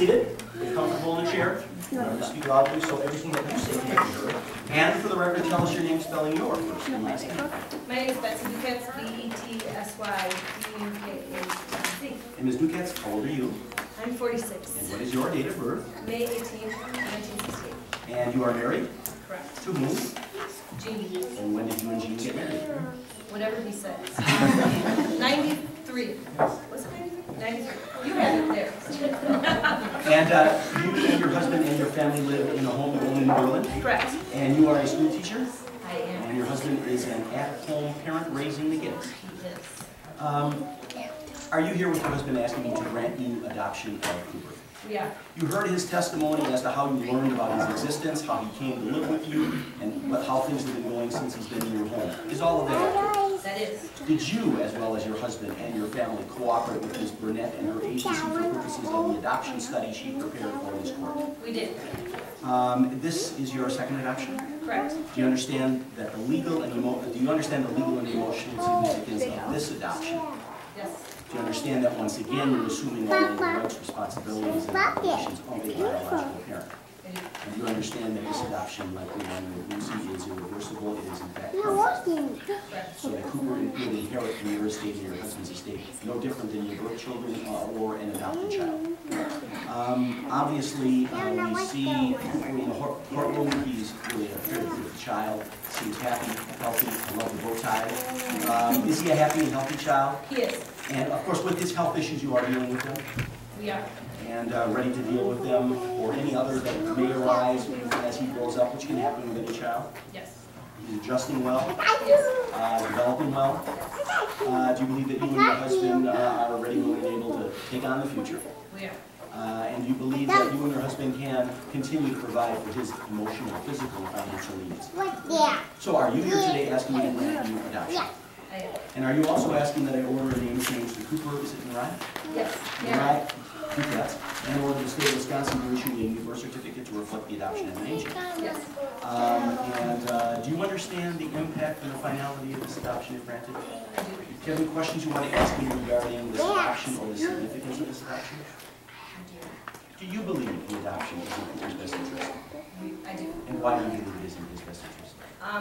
seated. Get comfortable in the chair. Remember to speak loudly so everything that you say can be heard. And for the record, tell us your name spelling your first and last name. My name is Betsy Ducatz, B-E-T-S-Y-D-U-K-A-T-Z. And Ms. Ducatz, how old are you? I'm 46. And what is your date of birth? May 18, 1968. And you are married? Correct. To whom? Jeannie. And when did you and Jean get married? Whatever he says. 93. Was it 93? 93. You had it there. And you and your husband and your family live in a home you own in New Berlin? Correct. And you are a school teacher? I am. And your husband is an at-home parent raising the kids? He is. Are you here with your husband asking you to grant you adoption of Cooper? We are. You heard his testimony as to how you learned about his existence, how he came to live with you, and how things have been going since he's been in your home. Is all of that accurate? That is. Did you, as well as your husband and your family, cooperate with Ms. Burnett and her agency for purposes of the adoption study she prepared for this court? We did. This is your second adoption? Correct. Do you understand that the legal and emotional significance of this adoption? Yes. Do you understand that once again you're assuming all of the rights, responsibilities, and obligations of a biological parent? And do you understand that this adoption, like the one with Lucy, is irreversible? It is in fact permanent. Correct. So that Cooper will inherit from your estate and your husband's estate, no different than your birth children or an adopted child. Obviously, we see in the courtroom he's really a very good child. Seems happy, healthy. I love the bow tie. Is he a happy and healthy child? He is. And of course, with his health issues, you are dealing with them We are. and ready to deal with them or any others that may arise as he grows up, which can happen with any child. Yes. He's adjusting well, Yes. developing well. Do you believe that you and your husband are ready, willing, and able to take on the future? We are. And do you believe that you and your husband can continue to provide for his emotional, physical, and financial needs? So are you here today asking me to grant you adoption? I am. And are you also asking that I order a name change to Cooper? Is it Mariah? Yes. Mariah Ducatz. And order the state of Wisconsin to issue a new birth certificate to reflect the adoption of an age. Yes. Do you understand the impact and the finality of this adoption if granted? I do. Do you have any questions you want to ask me regarding this adoption or the significance of this adoption? Do you believe the adoption is in Cooper's best interest? I do. And why do you believe it is in his best interest?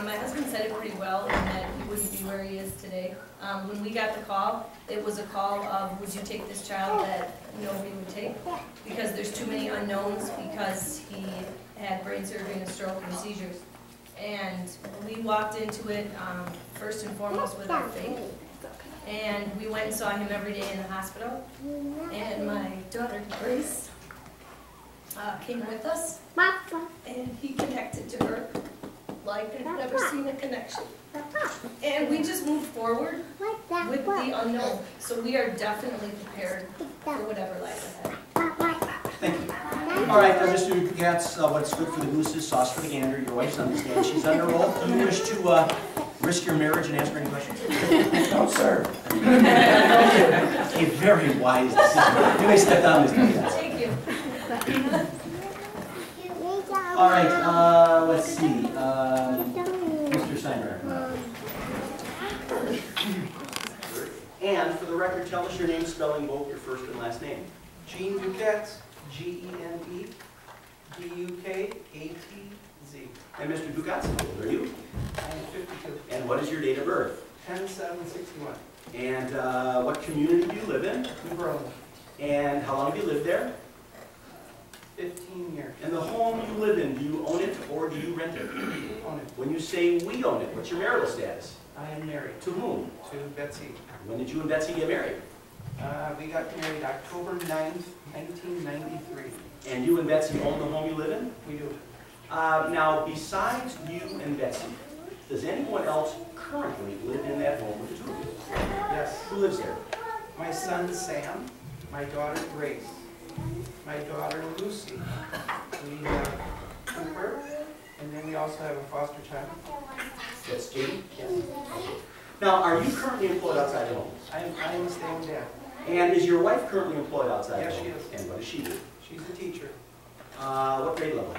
My husband said it pretty well in that he wouldn't be where he is today. When we got the call, it was a call of, would you take this child that nobody would take? Because there's too many unknowns because he had brain surgery and a stroke and seizures. And we walked into it first and foremost with our faith. And we went and saw him every day in the hospital. And my daughter, Grace, came with us. And he connected to her like I've never seen a connection. And we just moved forward with the unknown. So we are definitely prepared for whatever lies ahead. Thank you. All right, Mr. Ducatz, what's good for the goose is sauce for the gander. Your wife's on the stand. She's under oath. Do you wish to risk your marriage and ask her any questions? No, sir. A very wise decision. You may step down, Mr. Ducatz. Thank you. All right, let's see. Mr. Steinberg. And for the record, tell us your name, spelling both your first and last name. Gene Ducatz, G-E-N-E-D-U-K-A-T-Z. And Mr. Ducatz, how old are you? I'm 52. And what is your date of birth? 10/7/61. And what community do you live in? New Berlin. And how long have you lived there? 15 years. And the home you live in, do you own it or do you rent it? Own it. When you say we own it, what's your marital status? I am married To whom? to Betsy. When did you and Betsy get married? We got married October 9th, 1993. And you and Betsy own the home you live in? We do. Now, besides you and Betsy, does anyone else currently live in that home with the two of you? Yes. Who lives there? My son Sam, my daughter Grace, my daughter Lucy. We have Cooper, and then we also have a foster child. That's Jamie? Yes. Now, are you currently employed outside the home? I am a stay-home dad. And is your wife currently employed outside Yes, the home? she is. And what does she do? She's a teacher. What grade level?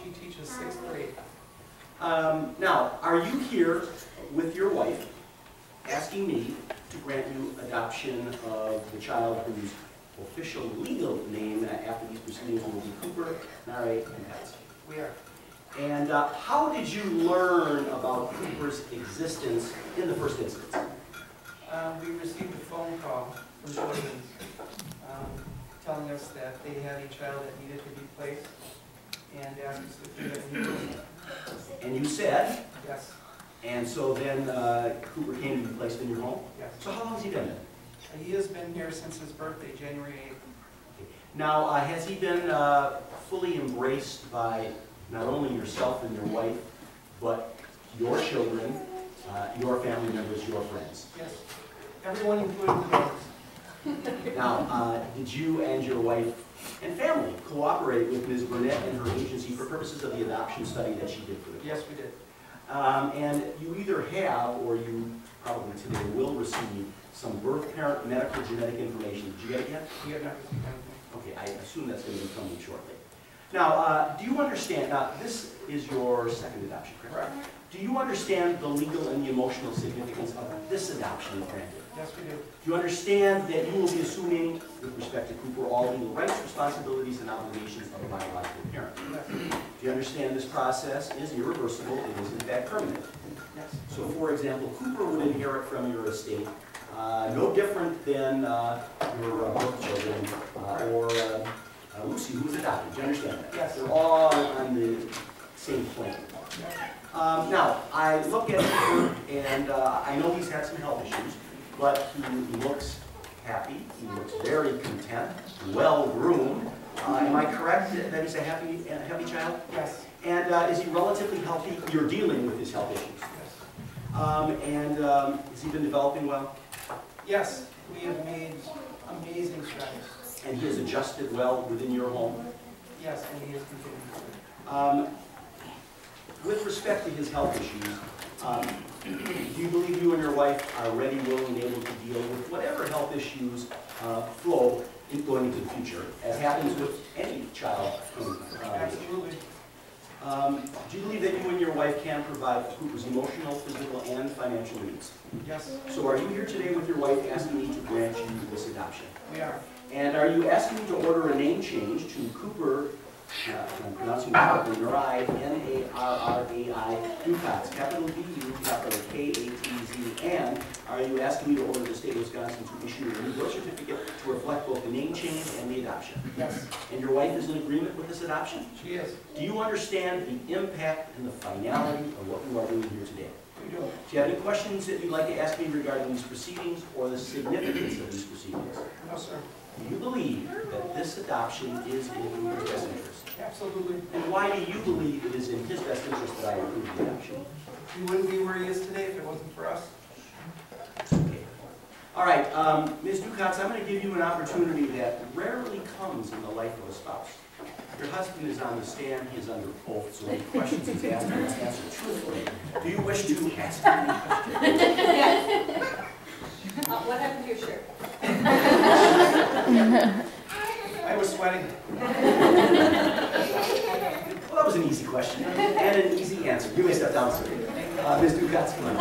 She teaches 6th grade. Now, are you here with your wife asking me to grant you adoption of the child whose official legal name after these proceedings will be Cooper, Nare, and Betts. We are. And how did you learn about Cooper's existence in the first instance? We received a phone call from Children's telling us that they had a child that needed to be placed and asked us if we had any interest. And you said, Yes, and so then Cooper came to be placed in your home? yes. So how long has he been there? He has been here since his birthday, January 8th. Now, has he been fully embraced by not only yourself and your wife, but your children, your family members, your friends? Yes. Everyone, including the dogs. Now, did you and your wife and family cooperate with Ms. Burnett and her agency for purposes of the adoption study that she did for the Yes, we did. And you either have, or you probably today will receive, some birth parent medical genetic information. Did you get it yet? We have not received anything. Okay, I assume that's going to be coming shortly. Now, do you understand, now this is your second adoption, correct? Correct. Do you understand the legal and the emotional significance of this adoption granted? Yes, we do. Do you understand that you will be assuming, with respect to Cooper, all legal rights, responsibilities, and obligations of a biological parent? Yes. Do you understand this process is irreversible, it is in fact permanent? Yes. So for example, Cooper would inherit from your estate, no different than your birth children or Lucy, who was adopted. Do you understand that? Yes. They're all on the same plane. Now, I look at Cooper, and I know he's had some health issues, but he looks happy, he looks very content, well-groomed. Am I correct that he's a happy child? Yes. And is he relatively healthy? You're dealing with his health issues. Yes. Has he been developing well? Yes, we have made amazing strides. And he has adjusted well within your home? Yes, and he is continuing to. With respect to his health issues, do you believe you and your wife are ready, willing, and able to deal with whatever health issues flow going into the future, as happens with any child? Absolutely. Do you believe that you and your wife can provide Cooper's emotional, physical, and financial needs? Yes, So are you here today with your wife asking me to grant you this adoption? we are. And are you asking me to order a name change to Cooper, I'm pronouncing it correctly, Narai, N-A-R-R-A-I, Ducats, capital D-U, capital K-A-T-Z, and are you asking me to order the state of Wisconsin to issue a new birth certificate to reflect both the name change and the adoption? Yes, And your wife is in agreement with this adoption? she is. Do you understand the impact and the finality of what we are doing here today? We do. Do you have any questions that you'd like to ask me regarding these proceedings or the significance of these proceedings? No, sir. Do you believe that this adoption is in Cooper's best interest? Absolutely. And why do you believe it is in his best interest that I approve the adoption? He wouldn't be where he is today if it wasn't for us. Okay. All right, Ms. Ducats, I'm going to give you an opportunity that rarely comes in the life of a spouse. Your husband is on the stand, he is under oath, so any questions he's asked, he must answer truthfully. Do you wish to ask him any questions? Yes. What happened to your shirt? I was sweating. Well, that was an easy question and an easy answer. You may step down, sir. Ms. Ducats, come on.